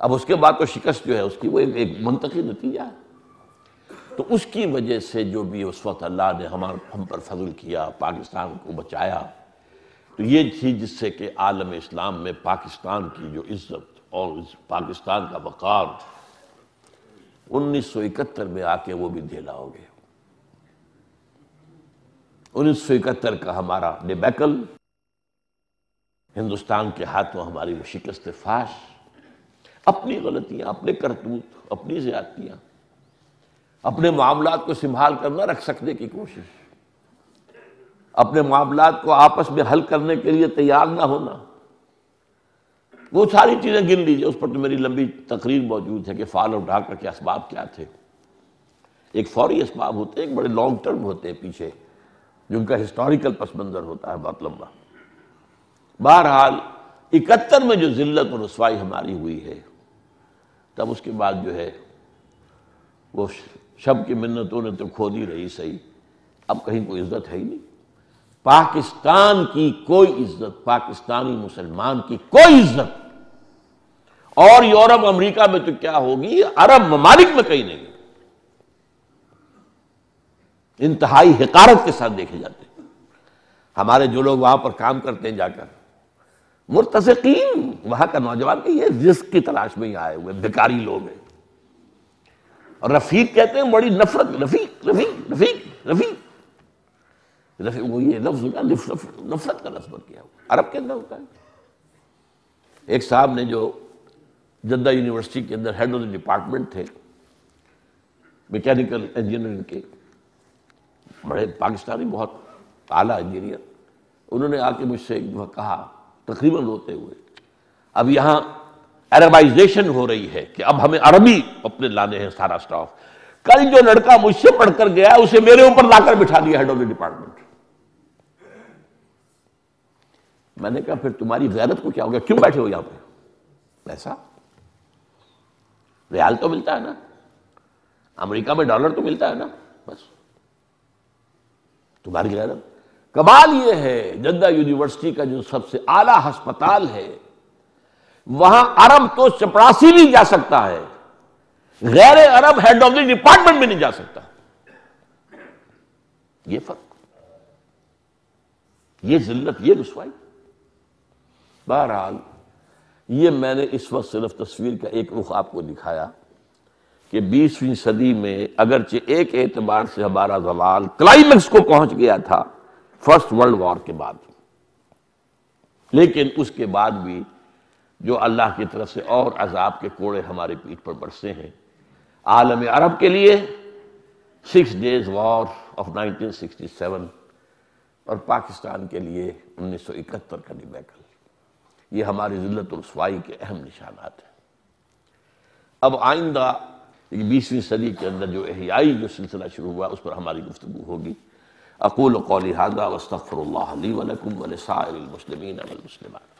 اب اس کے بعد تو شکست جو ہے اس کی وہ ایک منطقی نتیجہ ہے. تو اس کی وجہ سے جو بھی اس وقت اللہ نے ہم پر فضل کیا، پاکستان کو بچایا، تو یہ تھی جس سے کہ عالم اسلام میں پاکستان کی جو عزت اور پاکستان کا وقار 1971 میں آ کے وہ بھی ڈھیلا ہو گیا. 1971 کا ہمارا ڈیبیکل، ہندوستان کے ہاتھوں ہماری وہ شکست فاش، اپنی غلطیاں، اپنے کرتوت، اپنی زیادتیاں، اپنے معاملات کو سنبھال کر نہ رکھ سکنے کی کوشش، اپنے معاملات کو آپس میں حل کرنے کے لیے تیار نہ ہونا، وہ ساری چیزیں گن لیجیے. اس پر تو میری لمبی تقریر موجود ہے کہ فال آف ڈھاکہ کے اسباب کیا تھے. ایک فوری اسباب ہوتے ہیں، ایک بڑے لانگ ٹرم ہوتے ہیں پیچھے، جن کا ہسٹوریکل پس منظر ہوتا ہے بہت لمبا. بہرحال 71 میں جو ذلت اور رسوائی ہماری ہوئی ہے، تب اس کے بعد جو ہے وہ شب کی منتوں نے تو کھو دی رہی صحیح، اب کہیں کوئی عزت ہے ہی نہیں. پاکستان کی کوئی عزت، پاکستانی مسلمان کی کوئی عزت، اور یورپ امریکہ میں تو کیا ہوگی، عرب ممالک میں کہیں نہیں. انتہائی حقارت کے ساتھ دیکھے جاتے ہیں. ہمارے جو لوگ وہاں پر کام کرتے ہیں جا کر، مرتزقین، وہاں کا نوجوان کہ یہ رزق کی تلاش میں ہی آئے ہوئے بیکاری لوگ ہیں. اور رفیق کہتے ہیں بڑی نفرت، رفیق رفیق رفیق رفیق رفیق، وہ یہ لفظ ہوگا نفرت کا لفظ کیا ہوا عرب کے اندر ہوتا ہے. ایک صاحب نے جو جدہ یونیورسٹی کے اندر ہیڈ آف دی ڈپارٹمنٹ تھے میکینیکل انجینئرنگ کے، بڑے پاکستانی بہت اعلیٰ انجینئر، انہوں نے آ کے مجھ سے ایک دفعہ کہا تقریباً روتے ہوئے، اب یہاں عربائزیشن ہو رہی ہے کہ اب ہمیں عربی اپنے لانے ہیں سارا سٹاف. کل جو لڑکا مجھ سے پڑھ کر گیا اسے میرے اوپر لا کر بٹھا دیا ہیڈ آف دی ڈپارٹمنٹ. میں نے کہا پھر تمہاری غیرت کو کیا ہو گیا، کیوں بیٹھے ہو یہاں پہ؟ پیسہ ریال تو ملتا ہے نا، امریکہ میں ڈالر تو ملتا ہے نا، بس تمہاری غیرت. کمال یہ ہے جدہ یونیورسٹی کا جو سب سے اعلیٰ ہسپتال ہے، وہاں عرب تو چپراسی بھی جا سکتا ہے، غیر عرب ہیڈ آف دی ڈپارٹمنٹ بھی نہیں جا سکتا. یہ فرق، یہ ذلت، یہ رسوائی. بہرحال یہ میں نے اس وقت صرف تصویر کا ایک رخ آپ کو دکھایا کہ 20ویں صدی میں اگرچہ ایک اعتبار سے ہمارا زوال کلائمیکس کو پہنچ گیا تھا فرسٹ ورلڈ وار کے بعد، لیکن اس کے بعد بھی جو اللہ کی طرف سے اور عذاب کے کوڑے ہمارے پیٹھ پر برسے ہیں. عالم عرب کے لیے 6 days وار آف 1967 اور پاکستان کے لیے 1971 کا ڈیبیکل، یہ ہماری ذلت و رسوائی کے اہم نشانات ہیں. اب آئندہ 20ویں صدی کے اندر جو احیائی جو سلسلہ شروع ہوا اس پر ہماری گفتگو ہوگی. اقول قولی ھذا واستغفر اللہ لی ولکم ولسائر المسلمین والمسلمات.